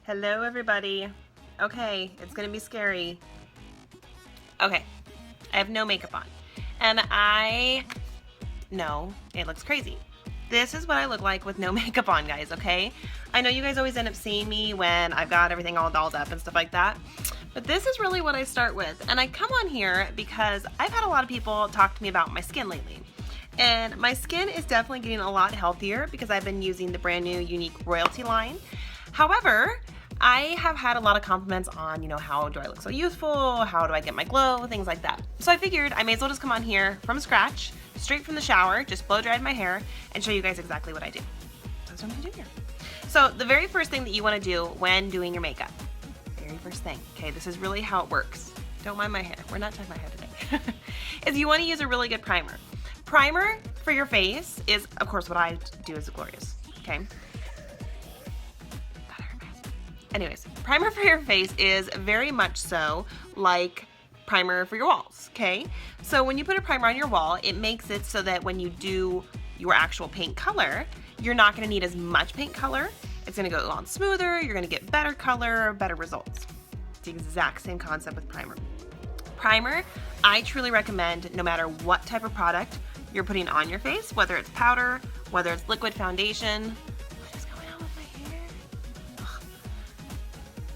Hello everybody. Okay, it's gonna be scary. Okay, I have no makeup on. And I know it looks crazy. This is what I look like with no makeup on, guys, okay? I know you guys always end up seeing me when I've got everything all dolled up and stuff like that. But this is really what I start with. And I come on here because I've had a lot of people talk to me about my skin lately. And my skin is definitely getting a lot healthier because I've been using the brand new Unique Royalty line. However, I have had a lot of compliments on, how do I look so youthful? How do I get my glow? Things like that. So I figured I may as well just come on here from scratch, straight from the shower, just blow dried my hair, and show you guys exactly what I do. That's what I'm gonna do here. So the very first thing that you wanna do when doing your makeup, very first thing, okay, this is really how it works. Don't mind my hair, we're not touching my hair today. Is you wanna use a really good primer. Primer for your face is, of course, what I do is glorious, okay? Anyways, primer for your face is very much so like primer for your walls, okay? So when you put a primer on your wall, it makes it so that when you do your actual paint color, you're not gonna need as much paint color. It's gonna go on smoother, you're gonna get better color, better results. It's the exact same concept with primer. Primer, I truly recommend no matter what type of product you're putting on your face, whether it's powder, whether it's liquid foundation,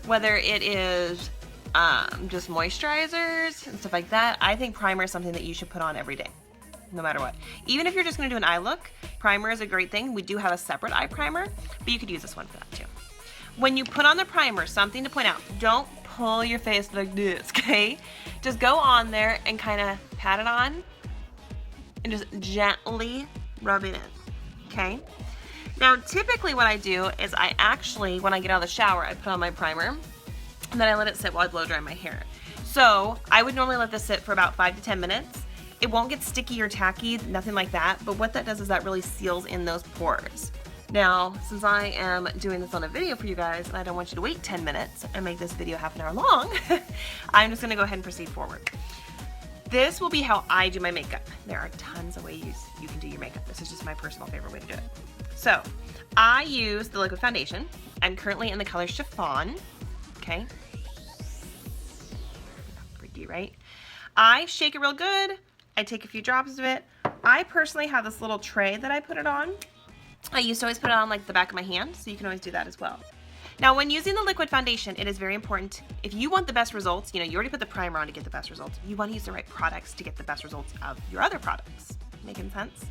whether it is just moisturizers and stuff like that, I think primer is something that you should put on every day, no matter what. Even if you're just gonna do an eye look, primer is a great thing. We do have a separate eye primer, but you could use this one for that too. When you put on the primer, something to point out, don't pull your face like this, okay? Just go on there and kind of pat it on and just gently rub it in, okay? Now, typically what I do is I actually, when I get out of the shower, I put on my primer and then I let it sit while I blow dry my hair. So I would normally let this sit for about 5 to 10 minutes. It won't get sticky or tacky, nothing like that, but what that does is that really seals in those pores. Now, since I am doing this on a video for you guys and I don't want you to wait 10 minutes and make this video half an hour long, I'm just gonna go ahead and proceed forward. This will be how I do my makeup. There are tons of ways you can do your makeup. This is just my personal favorite way to do it. So, I use the liquid foundation. I'm currently in the color Chiffon, okay? Pretty, right? I shake it real good. I take a few drops of it. I personally have this little tray that I put it on. I used to always put it on like the back of my hand, so you can always do that as well. Now, when using the liquid foundation, it is very important. If you want the best results, you already put the primer on to get the best results. You want to use the right products to get the best results of your other products. Making sense?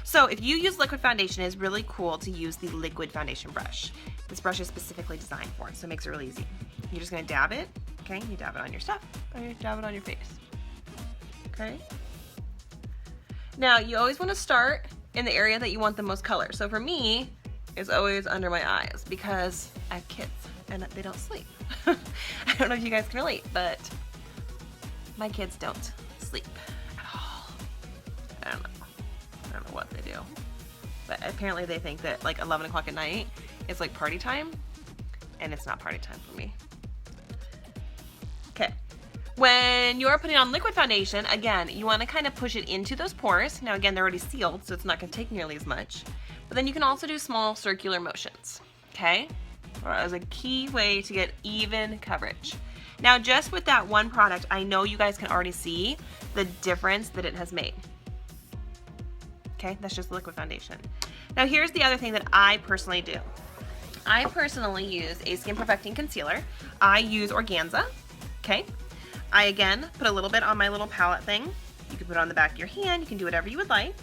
So if you use liquid foundation, it's really cool to use the liquid foundation brush. This brush is specifically designed for it, so it makes it really easy. You're just gonna dab it, okay? You dab it on your stuff, or you dab it on your face, okay? Now, you always wanna start in the area that you want the most color. So for me, it's always under my eyes because I have kids and they don't sleep. I don't know if you guys can relate, but my kids don't sleep at all. I don't know what they do, but apparently they think that like 11 o'clock at night is like party time, and it's not party time for me. Okay, when you're putting on liquid foundation, again, you want to kind of push it into those pores. Now again, they're already sealed, so it's not going to take nearly as much, but then you can also do small circular motions, okay? That is a key way to get even coverage. Now, just with that one product, I know you guys can already see the difference that it has made. Okay, that's just liquid foundation. Now here's the other thing that I personally do. I personally use a skin perfecting concealer. I use Organza, okay? I again put a little bit on my little palette thing. You can put it on the back of your hand, you can do whatever you would like.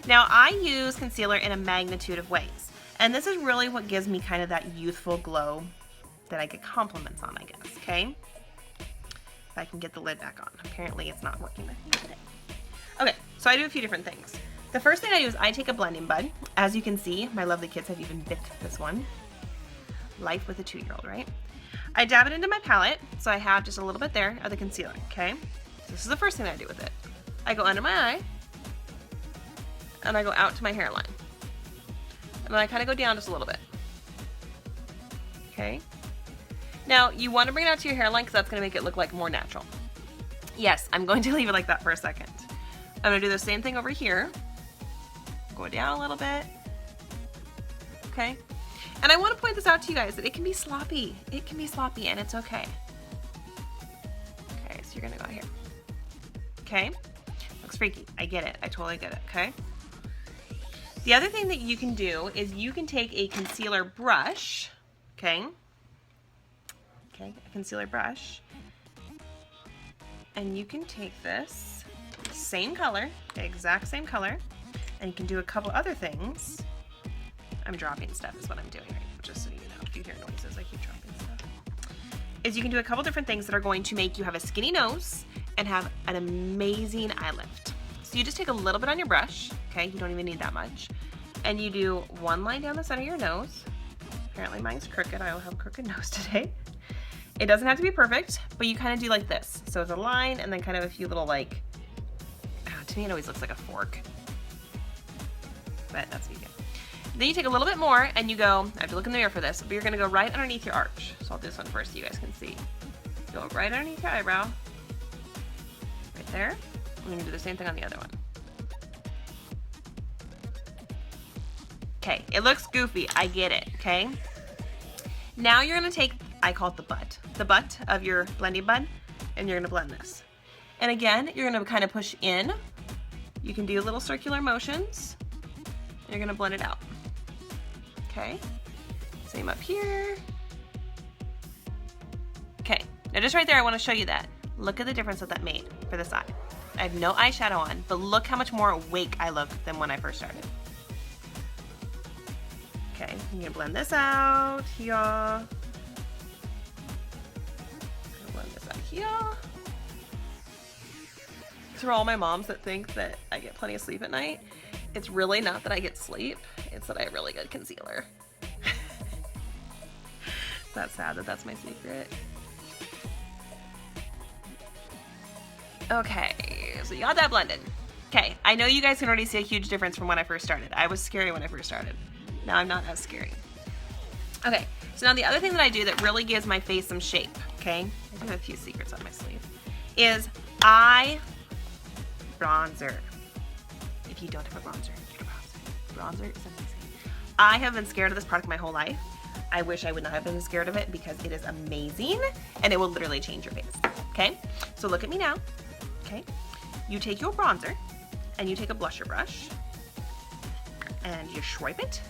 Now I use concealer in a magnitude of ways. And this is really what gives me kind of that youthful glow that I get compliments on, I guess, okay? If I can get the lid back on. Apparently it's not working with me today. Okay, so I do a few different things. The first thing I do is I take a blending bud. As you can see, my lovely kids have even bit this one. Life with a 2-year-old, right? I dab it into my palette, so I have just a little bit there of the concealer, okay? So this is the first thing I do with it. I go under my eye, and I go out to my hairline. And then I kind of go down just a little bit. Okay? Now, you want to bring it out to your hairline because that's going to make it look like more natural. Yes, I'm going to leave it like that for a second. I'm going to do the same thing over here. Go down a little bit. Okay? And I want to point this out to you guys that it can be sloppy. It can be sloppy and it's okay. Okay, so you're gonna go here. Okay, looks freaky. I get it, I totally get it, okay? The other thing that you can do is you can take a concealer brush, okay? Okay, a concealer brush. And you can take this, same color, exact same color, and you can do a couple other things. I'm dropping stuff is what I'm doing right now, just so you know. If you hear noises, I keep dropping stuff. Is you can do a couple different things that are going to make you have a skinny nose and have an amazing eye lift. So you just take a little bit on your brush, okay? You don't even need that much. And you do one line down the center of your nose. Apparently mine's crooked. I will have a crooked nose today. It doesn't have to be perfect, but you kind of do like this. So it's a line and then kind of a few little like, to me it always looks like a fork. But that's what you do. Then you take a little bit more and you go, I have to look in the mirror for this, but you're gonna go right underneath your arch. So I'll do this one first so you guys can see. Go right underneath your eyebrow. Right there. I'm gonna do the same thing on the other one. Okay, it looks goofy, I get it, okay? Now you're gonna take, I call it the butt of your blending bud, and you're gonna blend this. And again, you're gonna kind of push in. You can do little circular motions. And you're gonna blend it out. Okay, same up here. Okay, now just right there, I wanna show you that. Look at the difference that made for this eye. I have no eyeshadow on, but look how much more awake I look than when I first started. Okay, I'm gonna blend this out here. I'm gonna blend this out here. For all my moms that think that I get plenty of sleep at night, it's really not that I get sleep, it's that I have really good concealer. That's sad that that's my secret. Okay, so you got that blended. Okay, I know you guys can already see a huge difference from when I first started. I was scary when I first started. Now I'm not as scary. Okay, so now the other thing that I do that really gives my face some shape, okay? I do have a few secrets on my sleeve, is eye bronzer. If you don't have a bronzer, get a bronzer. Bronzer is amazing. I have been scared of this product my whole life. I wish I would not have been scared of it because it is amazing and it will literally change your face, okay? So look at me now, okay? You take your bronzer and you take a blusher brush and you swipe it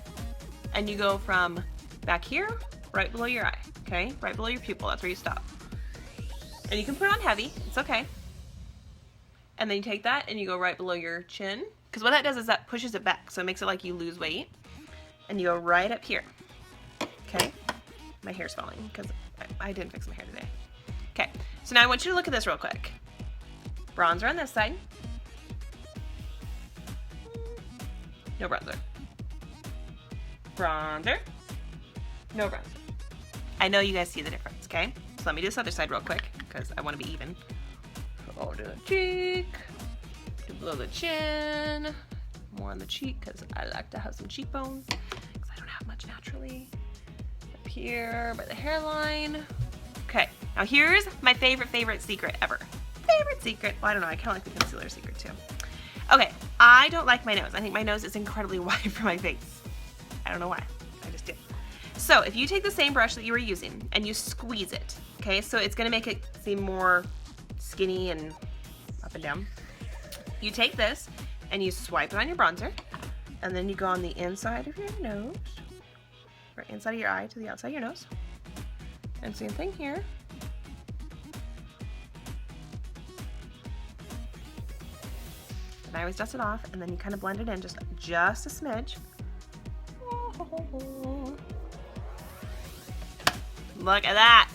and you go from back here, right below your eye, okay? Right below your pupil, that's where you stop. And you can put it on heavy, it's okay. And then you take that and you go right below your chin, because what that does is that pushes it back, so it makes it like you lose weight. And you go right up here, okay? My hair's falling because I didn't fix my hair today. Okay, so now I want you to look at this real quick. Bronzer on this side. No bronzer. Bronzer. No bronzer. I know you guys see the difference, okay? So let me do this other side real quick because I want to be even. Over the cheek, below the chin, more on the cheek because I like to have some cheekbones because I don't have much naturally. Up here by the hairline. Okay, now here's my favorite secret ever. Favorite secret. Well, I don't know, I kind of like the concealer secret too. Okay, I don't like my nose. I think my nose is incredibly wide for my face. I don't know why, I just do. So if you take the same brush that you were using and you squeeze it, okay, so it's gonna make it seem more skinny and up and down. You take this and you swipe it on your bronzer and then you go on the inside of your nose, or inside of your eye to the outside of your nose. And same thing here. And I always dust it off and then you kind of blend it in just a smidge. Look at that.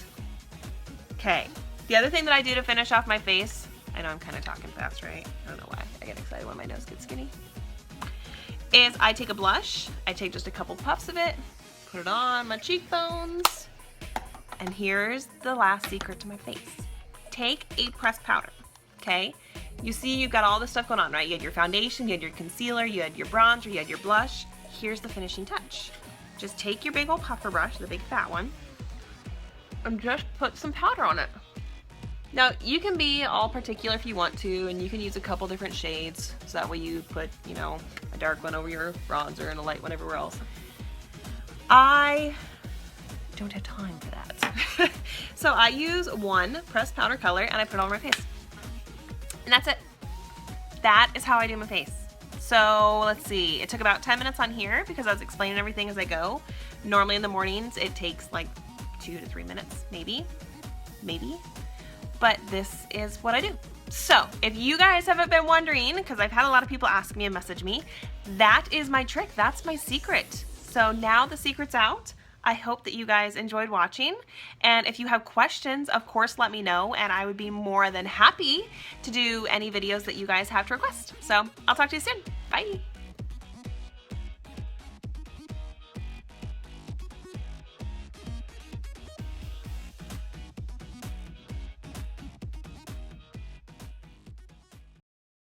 Okay. The other thing that I do to finish off my face, I know I'm kind of talking fast, right? I don't know why. I get excited when my nose gets skinny. Is I take a blush, I take just a couple puffs of it, put it on my cheekbones, and here's the last secret to my face. Take a pressed powder, okay? You see you've got all this stuff going on, right? You had your foundation, you had your concealer, you had your bronzer, you had your blush. Here's the finishing touch. Just take your big old puffer brush, the big fat one, and just put some powder on it. Now, you can be all particular if you want to, and you can use a couple different shades, so that way you put, you know, a dark one over your bronzer and a light one everywhere else. I don't have time for that. So I use one pressed powder color and I put it all over my face. And that's it. That is how I do my face. So let's see, it took about 10 minutes on here because I was explaining everything as I go. Normally in the mornings it takes like 2 to 3 minutes, maybe. But this is what I do. So if you guys haven't been wondering, because I've had a lot of people ask me and message me, that is my trick, that's my secret. So now the secret's out. I hope that you guys enjoyed watching, and if you have questions, of course, let me know, and I would be more than happy to do any videos that you guys have to request. So I'll talk to you soon. Bye.